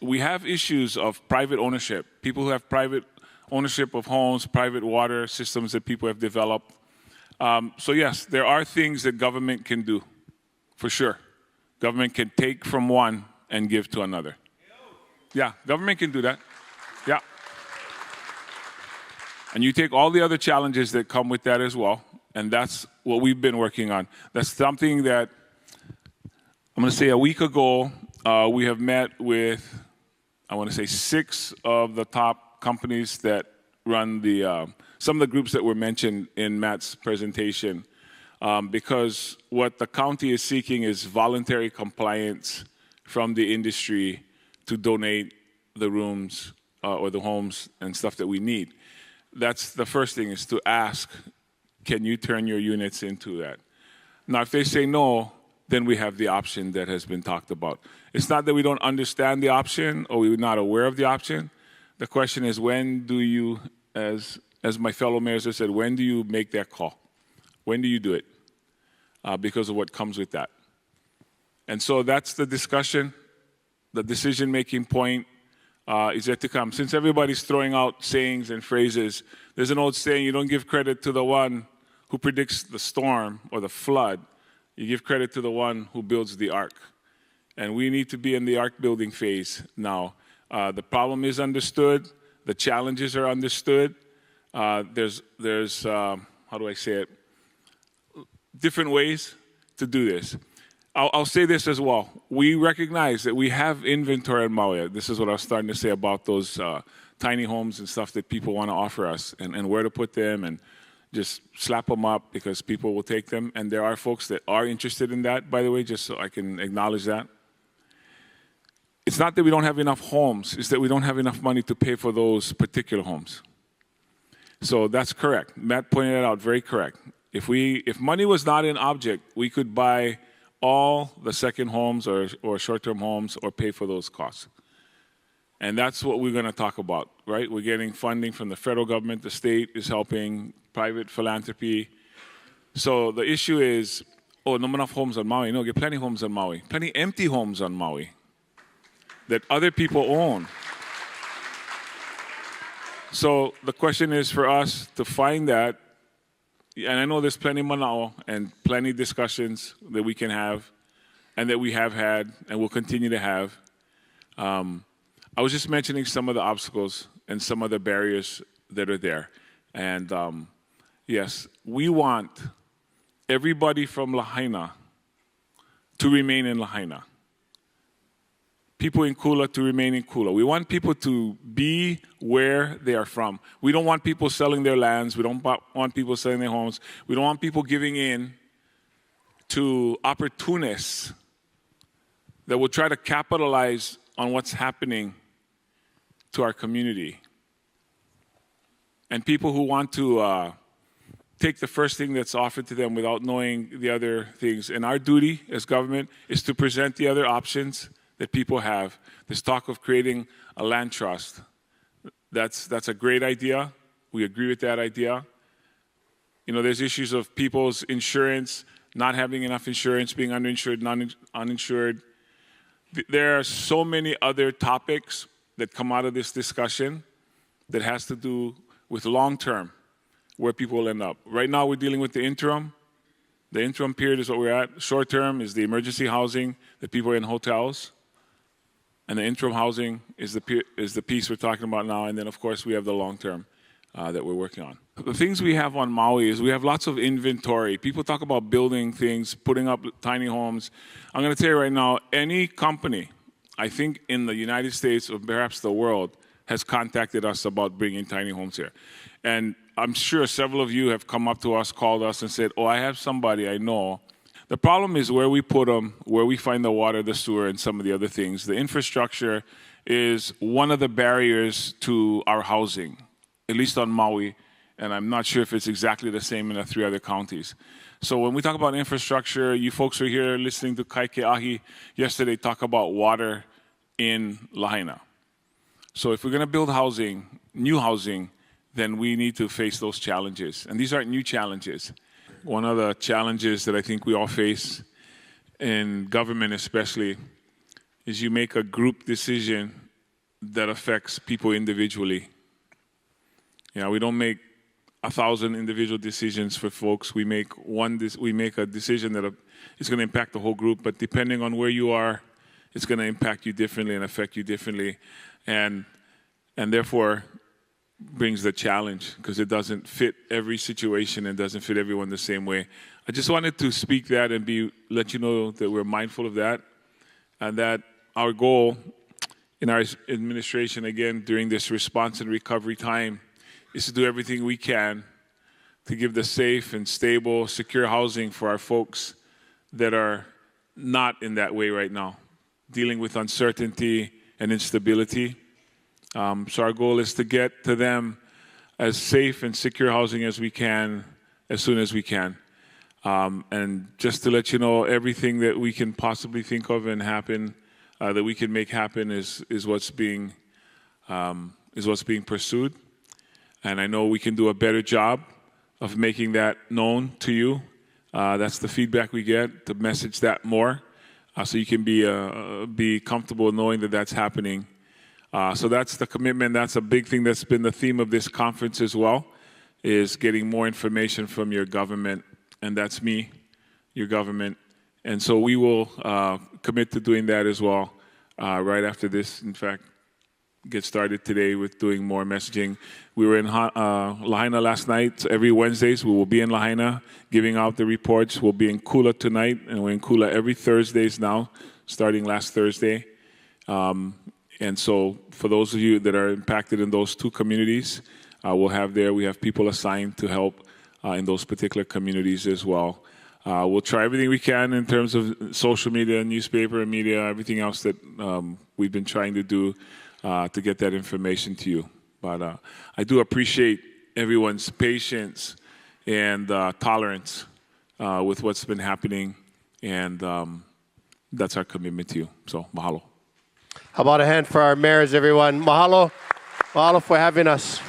we have issues of private ownership. People who have private ownership of homes, private water systems that people have developed. So yes, there are things that government can do, for sure. Government can take from one and give to another. Yeah, government can do that. Yeah. And you take all the other challenges that come with that as well, and that's what we've been working on. That's something that, I'm going to say a week ago, we have met with, I want to say 6 of the top companies that run some of the groups that were mentioned in Matt's presentation, because what the county is seeking is voluntary compliance from the industry to donate the rooms or the homes and stuff that we need. That's the first thing, is to ask, can you turn your units into that? Now, if they say no, then we have the option that has been talked about. It's not that we don't understand the option or we're not aware of the option. The question is, when do you, as my fellow mayors have said, when do you make that call? When do you do it? Because of what comes with that. And so that's the discussion. The decision-making point is yet to come. Since everybody's throwing out sayings and phrases, there's an old saying, you don't give credit to the one who predicts the storm or the flood. You give credit to the one who builds the ark. And we need to be in the ark building phase now. The problem is understood. The challenges are understood. There's how do I say it? Different ways to do this. I'll say this as well. We recognize that we have inventory in Maui. This is what I was starting to say about those tiny homes and stuff that people want to offer us, and where to put them, and just slap them up because people will take them. And there are folks that are interested in that, by the way, just so I can acknowledge that. It's not that we don't have enough homes. It's that we don't have enough money to pay for those particular homes. So that's correct. Matt pointed it out, very correct. If money was not an object, we could buy all the second homes or short-term homes or pay for those costs. And that's what we're going to talk about, right? We're getting funding from the federal government. The state is helping, private philanthropy. So the issue is, not enough homes on Maui. No, get plenty of homes on Maui. Plenty empty homes on Maui that other people own. So the question is for us to find that. And I know there's plenty manao and plenty discussions that we can have and that we have had and will continue to have. I was just mentioning some of the obstacles and some of the barriers that are there. And yes, we want everybody from Lahaina to remain in Lahaina. People in Kula to remain in Kula. We want people to be where they are from. We don't want people selling their lands. We don't want people selling their homes. We don't want people giving in to opportunists that will try to capitalize on what's happening to our community. And people who want to take the first thing that's offered to them without knowing the other things. And our duty as government is to present the other options that people have. This talk of creating a land trust, that's a great idea. We agree with that idea. You know, there's issues of people's insurance, not having enough insurance, being underinsured, uninsured. There are so many other topics that come out of this discussion that has to do with long-term, where people will end up. Right now we're dealing with the interim. The interim period is what we're at. Short-term is the emergency housing that people are in hotels. And the interim housing is the piece we're talking about now. And then, of course, we have the long-term that we're working on. The things we have on Maui is we have lots of inventory. People talk about building things, putting up tiny homes. I'm going to tell you right now, any company, I think in the United States or perhaps the world, has contacted us about bringing tiny homes here. And I'm sure several of you have come up to us, called us, and said, I have somebody I know. The problem is where we put them, where we find the water, the sewer, and some of the other things. The infrastructure is one of the barriers to our housing, at least on Maui, and I'm not sure if it's exactly the same in the 3 other counties. So when we talk about infrastructure, you folks were here listening to Kaikeahi yesterday talk about water in Lahaina. So if we're going to build housing, new housing, then we need to face those challenges. And these aren't new challenges. One of the challenges that I think we all face in government especially is you make a group decision that affects people individually. We don't make 1,000 individual decisions for folks. We make a decision that is going to impact the whole group, but depending on where you are, it's going to impact you differently and affect you differently, and therefore brings the challenge, because it doesn't fit every situation and doesn't fit everyone the same way. I just wanted to speak that and let you know that we're mindful of that, and that our goal in our administration, again, during this response and recovery time, is to do everything we can to give the safe and stable, secure housing for our folks that are not in that way right now, dealing with uncertainty and instability. So our goal is to get to them as safe and secure housing as we can, as soon as we can. And just to let you know, everything that we can possibly think of and happen, that we can make happen, is what's being pursued. And I know we can do a better job of making that known to you. That's the feedback we get, to message that more, so you can be comfortable knowing that that's happening. So that's the commitment. That's a big thing that's been the theme of this conference as well, is getting more information from your government. And that's me, your government. And so we will commit to doing that as well right after this. In fact, get started today with doing more messaging. We were in Lahaina last night. So every Wednesdays we will be in Lahaina giving out the reports. We'll be in Kula tonight, and we're in Kula every Thursdays now, starting last Thursday. And so for those of you that are impacted in those two communities, we have people assigned to help in those particular communities as well. We'll try everything we can in terms of social media, newspaper, and media, everything else that we've been trying to do to get that information to you. But I do appreciate everyone's patience and tolerance with what's been happening, and that's our commitment to you. So, mahalo. How about a hand for our mayors, everyone? Mahalo. Mahalo for having us.